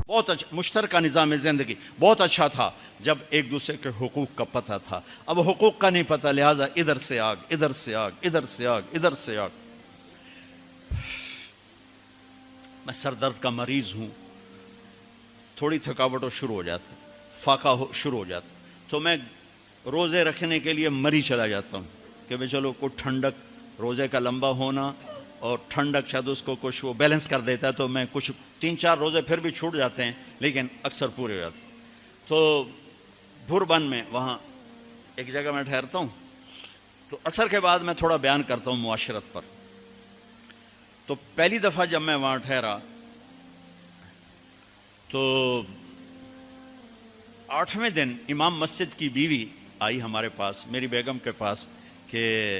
بہت اچھا مشترکہ نظام زندگی بہت اچھا تھا جب ایک دوسرے کے حقوق کا پتہ تھا. اب حقوق کا نہیں پتہ، لہٰذا ادھر سے آگ، ادھر سے آگ، ادھر سے آگ، ادھر سے آگ. میں سر درد کا مریض ہوں، تھوڑی تھکاوٹ ہو شروع ہو جاتا، فاقہ شروع ہو جاتا، تو میں روزے رکھنے کے لیے مری چلا جاتا ہوں کہ بھئی چلو کوئی ٹھنڈک، روزے کا لمبا ہونا اور ٹھنڈک شاید اس کو کچھ وہ بیلنس کر دیتا ہے، تو میں کچھ 3-4 روزے پھر بھی چھوٹ جاتے ہیں لیکن اکثر پورے ہو جاتے ہیں. تو بھربن میں وہاں ایک جگہ میں ٹھہرتا ہوں، تو عصر کے بعد میں تھوڑا بیان کرتا ہوں معاشرت پر. تو پہلی دفعہ جب میں وہاں ٹھہرا تو 8ویں دن امام مسجد کی بیوی آئی ہمارے پاس، میری بیگم کے پاس، کہ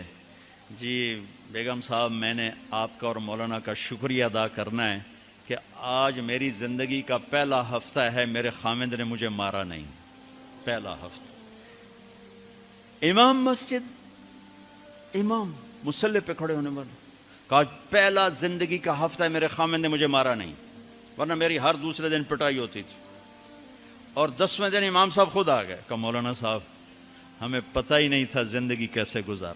جی بیگم صاحب میں نے آپ کا اور مولانا کا شکریہ ادا کرنا ہے کہ آج میری زندگی کا پہلا ہفتہ ہے میرے خامند نے مجھے مارا نہیں. پہلا ہفتہ امام مسجد، امام مصلی پہ کھڑے ہونے والا، کہا پہلا زندگی کا ہفتہ ہے میرے خامند نے مجھے مارا نہیں، ورنہ میری ہر دوسرے دن پٹائی ہوتی تھی. اور 10ویں دن امام صاحب خود آ گئے، کہا مولانا صاحب ہمیں پتہ ہی نہیں تھا زندگی کیسے گزار،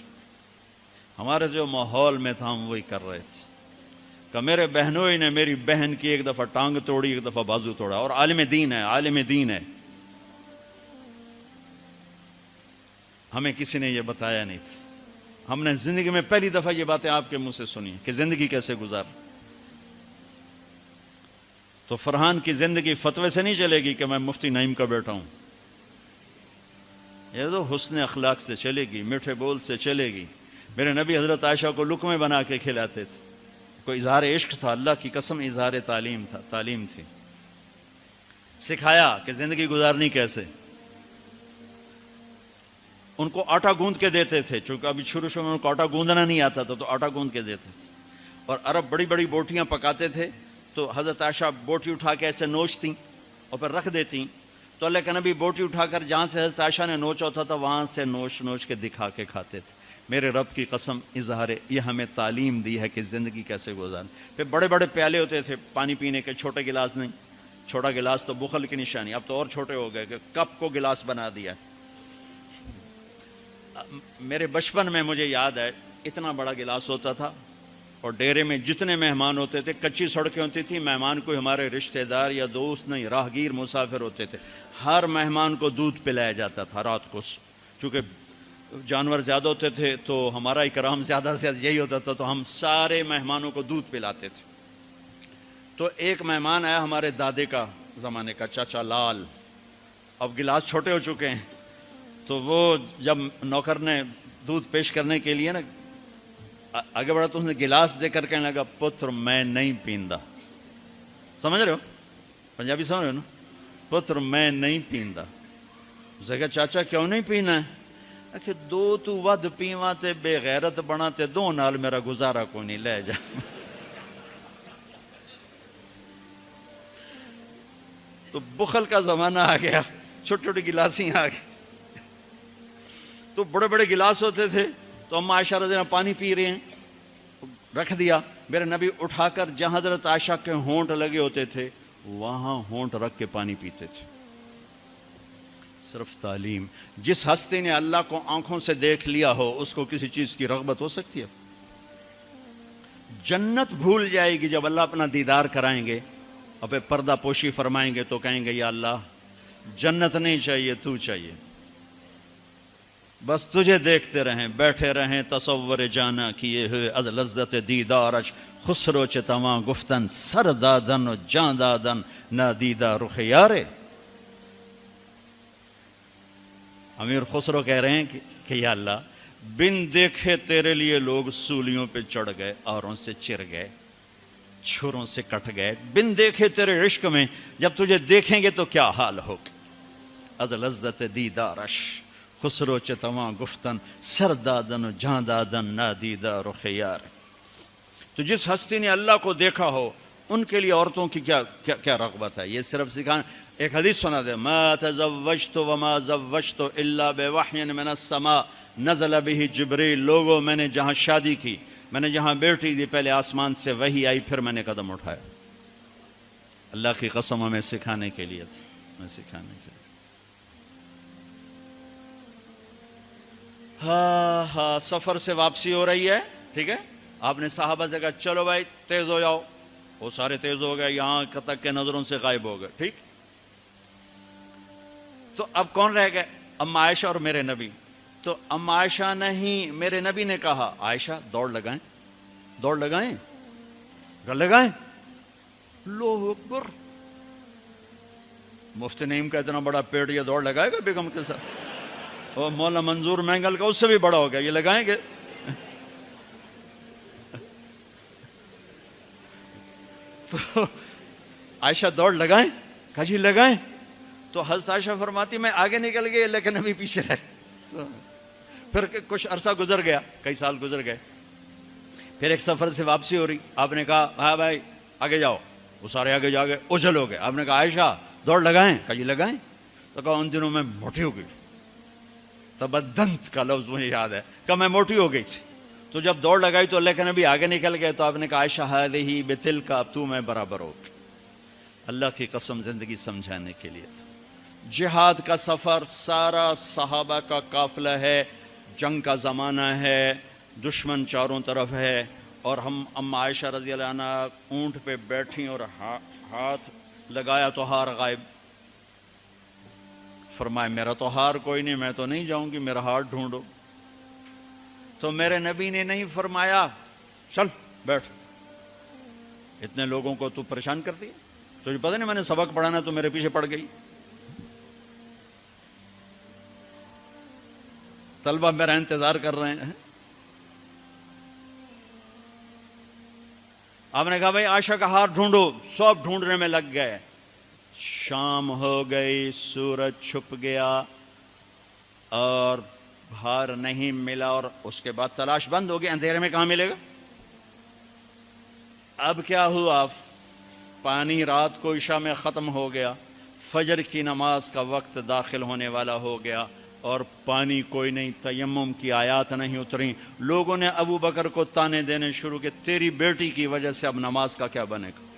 ہمارے جو ماحول میں تھا ہم وہی کر رہے تھے. کہ میرے بہنوئی نے میری بہن کی ایک دفعہ ٹانگ توڑی، ایک دفعہ بازو توڑا، اور عالم دین ہے، عالم دین ہے. ہمیں کسی نے یہ بتایا نہیں تھا، ہم نے زندگی میں پہلی دفعہ یہ باتیں آپ کے منہ سے سنی کہ زندگی کیسے گزار. تو فرحان کی زندگی فتوے سے نہیں چلے گی کہ میں مفتی نعیم کا بیٹا ہوں، یہ تو حسن اخلاق سے چلے گی، میٹھے بول سے چلے گی. میرے نبی حضرت عائشہ کو لقمے بنا کے کھلاتے تھے، کوئی اظہار عشق تھا، اللہ کی قسم اظہار تعلیم تھا، تعلیم تھی. سکھایا کہ زندگی گزارنی کیسے. ان کو آٹا گوندھ کے دیتے تھے، چونکہ ابھی شروع میں ان کو آٹا گوندنا نہیں آتا تھا، تو آٹا گوندھ کے دیتے تھے. اور عرب بڑی بڑی بوٹیاں پکاتے تھے، تو حضرت عائشہ بوٹی اٹھا کے ایسے نوچتیں اور پھر رکھ دیتیں. تو اللہ کے نبی بوٹی اٹھا کر جہاں سے حضرت عائشہ نے نوچا ہوتا تھا وہاں سے نوچ نوچ کے دکھا کے کھاتے تھے. میرے رب کی قسم اظہار یہ ہمیں تعلیم دی ہے کہ زندگی کیسے گزاریں. پھر بڑے بڑے پیالے ہوتے تھے پانی پینے کے، چھوٹے گلاس نہیں. چھوٹا گلاس تو بخل کی نشانی، اب تو اور چھوٹے ہو گئے کہ کپ کو گلاس بنا دیا. میرے بچپن میں مجھے یاد ہے اتنا بڑا گلاس ہوتا تھا، اور ڈیرے میں جتنے مہمان ہوتے تھے، کچی سڑکیں ہوتی تھیں، مہمان کو ہمارے رشتہ دار یا دوست نہیں، راہگیر مسافر ہوتے تھے، ہر مہمان کو دودھ پلایا جاتا تھا رات کو. چونکہ جانور زیادہ ہوتے تھے تو ہمارا اکرام زیادہ سے زیادہ یہی ہوتا تھا، تو ہم سارے مہمانوں کو دودھ پلاتے تھے. تو ایک مہمان آیا ہمارے دادے کا زمانے کا، چاچا لال. اب گلاس چھوٹے ہو چکے ہیں، تو وہ جب نوکر نے دودھ پیش کرنے کے لیے نا آگے بڑھا تو اس نے گلاس دے کر کہنے لگا پتر میں نہیں پیندا. سمجھ رہے ہو پنجابی سمجھ رہے ہو نا؟ پتر میں نہیں پیندا. اسے کہا چاچا کیوں نہیں پینا ہے؟ کہ دو تو ود پیواں تے بے غیرت بنا تے دو نال میرا گزارا کوئی نہیں، لے جا. تو بخل کا زمانہ آ گیا، چھوٹی چھوٹی گلاسیں آ گئی. تو بڑے بڑے گلاس ہوتے تھے، تو اما عائشہ رضی اللہ عنہا پانی پی رہے ہیں، رکھ دیا. میرے نبی اٹھا کر جہاں حضرت عائشہ کے ہونٹ لگے ہوتے تھے وہاں ہونٹ رکھ کے پانی پیتے تھے. صرف تعلیم. جس ہستی نے اللہ کو آنکھوں سے دیکھ لیا ہو اس کو کسی چیز کی رغبت ہو سکتی ہے؟ جنت بھول جائے گی جب اللہ اپنا دیدار کرائیں گے اور پھر پردہ پوشی فرمائیں گے تو کہیں گے یا اللہ جنت نہیں چاہیے، تو چاہیے، بس تجھے دیکھتے رہیں، بیٹھے رہیں تصور جانا کیے ہوئے از لذت دیدارش، خسرو چتواں گفتن سر دادن و جان دادن نادیدہ رخ یارے. امیر خسرو کہہ رہے ہیں کہ یا اللہ بن دیکھے تیرے لیے لوگ سولیوں پہ چڑھ گئے، آروں سے چر گئے، چھروں سے کٹ گئے، بن دیکھے تیرے عشق میں، جب تجھے دیکھیں گے تو کیا حال ہوگا. از لذت دیدارش خسرو چتواں گفتن سر دادن و جان دادن نادیدہ رخ یار. تو جس ہستی نے اللہ کو دیکھا ہو ان کے لیے عورتوں کی کیا رغبت ہے. یہ صرف سکھانا. ایک حدیث سنا دے، ما تزوجت وما زوجت الا بوحی من السماء نزل به جبریل. لوگوں میں نے جہاں شادی کی میں نے جہاں بیٹھی تھی پہلے آسمان سے وحی آئی، پھر میں نے قدم اٹھایا. اللہ کی قسم ہمیں سکھانے کے لیے تھی، ہمیں سکھانے کے لیے. ہاں سفر سے واپسی ہو رہی ہے، ٹھیک ہے. آپ نے صحابہ سے کہا چلو بھائی تیز ہو جاؤ، وہ سارے تیز ہو گئے، یہاں تک کے نظروں سے غائب ہو گئے. ٹھیک، تو اب کون رہ گئے؟ اما عائشہ اور میرے نبی. تو اما عائشہ نہیں، میرے نبی نے کہا عائشہ دوڑ لگائیں، دوڑ لگائیں، لگائیں. اللہ اکبر، مفتی نعیم کا اتنا بڑا پیٹ، یہ دوڑ لگائے گا بیگم کے ساتھ؟ اور مولانا منظور مینگل کا اس سے بھی بڑا ہو گیا، یہ لگائیں گے؟ تو عائشہ دوڑ لگائیں، کہا جی لگائیں. تو حضرت عائشہ فرماتی میں آگے نکل گئی لیکن ابھی پیچھے رہے. پھر کچھ عرصہ گزر گیا، کئی سال گزر گئے، پھر ایک سفر سے واپسی ہو رہی. آپ نے کہا ہاں بھائی آگے جاؤ، وہ سارے آگے جا گئے، اجل ہو گئے. آپ نے کہا عائشہ دوڑ لگائیں، کہا جی لگائیں. تو کہا ان دنوں میں موٹی ہو گئی، تبدنت کا لفظ مجھے یاد ہے، کہ میں موٹی ہو گئی تھی. تو جب دوڑ لگائی تو لیکن ابھی آگے نکل گئے. تو آپ نے کہا عائشہ ہذہ بتلک، اب تو میں برابر ہو. اللہ کی قسم زندگی سمجھانے کے لیے. جہاد کا سفر سارا صحابہ کا قافلہ ہے، جنگ کا زمانہ ہے، دشمن چاروں طرف ہے، اور ہم اما عائشہ رضی اللہ عنہ اونٹ پہ بیٹھیں اور ہاتھ لگایا تو ہار غائب. فرمایا میرا تو ہار کوئی نہیں، میں تو نہیں جاؤں گی، میرا ہار ڈھونڈو. تو میرے نبی نے نہیں فرمایا چل بیٹھ، اتنے لوگوں کو تو پریشان کرتی ہے، تجھے پتہ نہیں میں نے سبق پڑھانا تو میرے پیچھے پڑ گئی. طلبہ میرا انتظار کر رہے ہیں. آپ نے کہا بھائی عائشہ کا ہار ڈھونڈو. سب ڈھونڈنے میں لگ گئے. شام ہو گئی، سورج چھپ گیا اور ہار نہیں ملا، اور اس کے بعد تلاش بند ہو گئی. اندھیرے میں کہاں ملے گا؟ اب کیا ہوا؟ پانی رات کو عشاء میں ختم ہو گیا، فجر کی نماز کا وقت داخل ہونے والا ہو گیا، اور پانی کوئی نہیں، تیمم کی آیات نہیں اتری. لوگوں نے ابو بکر کو تانے دینے شروع کہ تیری بیٹی کی وجہ سے اب نماز کا کیا بنے گا.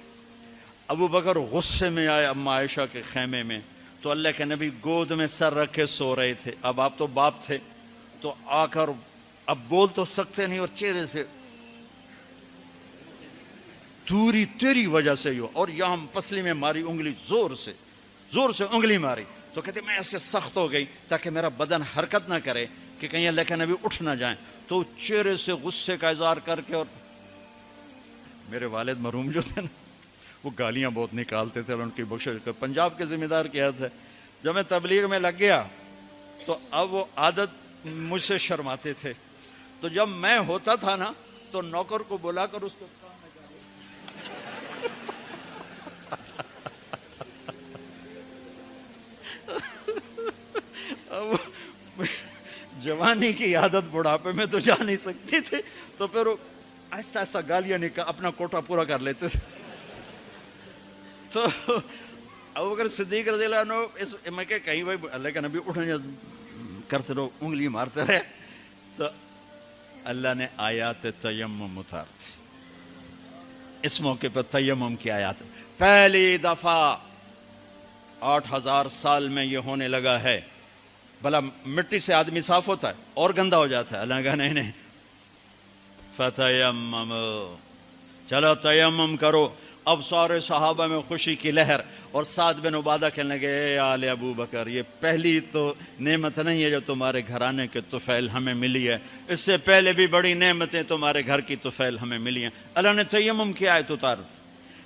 ابو بکر غصے میں آئے اما عائشہ کے خیمے میں. تو اللہ کے نبی گود میں سر رکھے سو رہے تھے. اب آپ تو باپ تھے، تو آ کر اب بول تو سکتے نہیں، اور چہرے سے دوری تیری وجہ سے ہو، اور یہاں پسلی میں ماری انگلی، زور سے انگلی ماری. تو کہتے میں ایسے سخت ہو گئی تاکہ میرا بدن حرکت نہ کرے کہ کہیں اللہ کے نبی اٹھ نہ جائیں. تو چہرے سے غصے کا اظہار کر کے، اور میرے والد مرحوم جو تھے نا، وہ گالیاں بہت نکالتے تھے، اور ان کی بخشش پنجاب کے ذمہ دار کیا تھے. جب میں تبلیغ میں لگ گیا تو اب وہ عادت مجھ سے شرماتے تھے. تو جب میں ہوتا تھا نا تو نوکر کو بلا کر اس کو جوانی کی عادت بڑھاپے میں تو جا نہیں سکتی تھی، تو پھر وہ آہستہ آہستہ گالیاں اپنا کوٹا پورا کر لیتے تھے. تو ابوبکر صدیق رضی اللہ عنہ میں کہ کہیں بھائی اللہ کا نبی اٹھنے کرتے رہو، انگلی مارتے رہے. تو اللہ نے آیات تیمم اتار دی. اس موقع پر تیمم کی آیات پہلی دفعہ 8000 سال میں یہ ہونے لگا ہے. بھلا مٹی سے آدمی صاف ہوتا ہے اور گندا ہو جاتا ہے؟ اللہ نے کہا نہیں، فتیمم، چلو تیمم کرو. اب سارے صحابہ میں خوشی کی لہر، اور سعد بن عبادہ کہنے لگے اے آل ابو بکر، یہ پہلی تو نعمت نہیں ہے جو تمہارے گھرانے کے طفیل ہمیں ملی ہے، اس سے پہلے بھی بڑی نعمتیں تمہارے گھر کی طفیل ہمیں ملی ہیں. اللہ نے تیمم کی آیت اتار.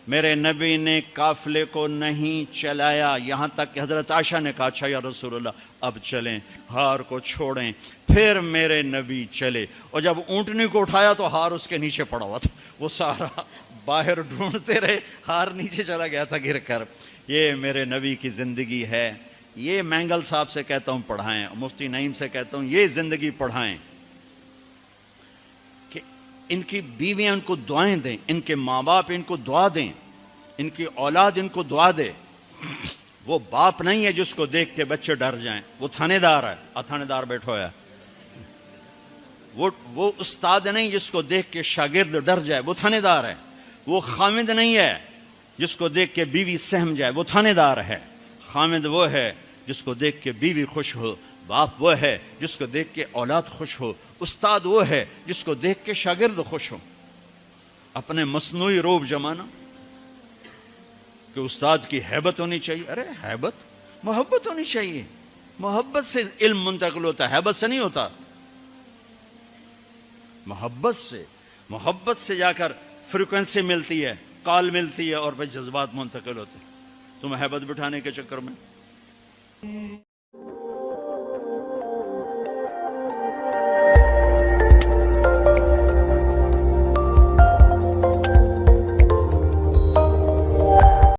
میرے نبی نے قافلے کو نہیں چلایا، یہاں تک کہ حضرت عائشہ نے کہا اچھا یا رسول اللہ اب چلیں، ہار کو چھوڑیں. پھر میرے نبی چلے، اور جب اونٹنی کو اٹھایا تو ہار اس کے نیچے پڑا ہوا تھا. وہ سارا باہر ڈھونڈتے رہے، ہار نیچے چلا گیا تھا گر کر. یہ میرے نبی کی زندگی ہے. یہ مینگل صاحب سے کہتا ہوں پڑھائیں، مفتی نعیم سے کہتا ہوں یہ زندگی پڑھائیں، کہ ان کی بیویاں ان کو دعائیں دیں، ان کے ماں باپ ان کو دعا دیں، ان کی اولاد ان کو دعا دے. وہ باپ نہیں ہے جس کو دیکھ کے بچے ڈر جائیں، وہ تھانے دار ہے. تھانے دار بیٹھو ہے. وہ استاد نہیں جس کو دیکھ کے شاگرد ڈر جائے، وہ تھانے دار ہے۔ وہ خامد نہیں ہے جس کو دیکھ کے بیوی سہم جائے، وہ تھانے دار ہے۔ خامد وہ ہے جس کو دیکھ کے بیوی خوش ہو، باپ وہ ہے جس کو دیکھ کے اولاد خوش ہو، استاد وہ ہے جس کو دیکھ کے شاگرد خوش ہو۔ اپنے مصنوعی روب جمانا کہ استاد کی ہیبت ہونی چاہیے، ارے ہیبت، محبت ہونی چاہیے۔ محبت سے علم منتقل ہوتا ہے، ہیبت سے نہیں ہوتا۔ محبت سے جا کر فریکوینسی ملتی ہے، کال ملتی ہے، اور پھر جذبات منتقل ہوتے ہیں۔ تم ہیبت بٹھانے کے چکر میں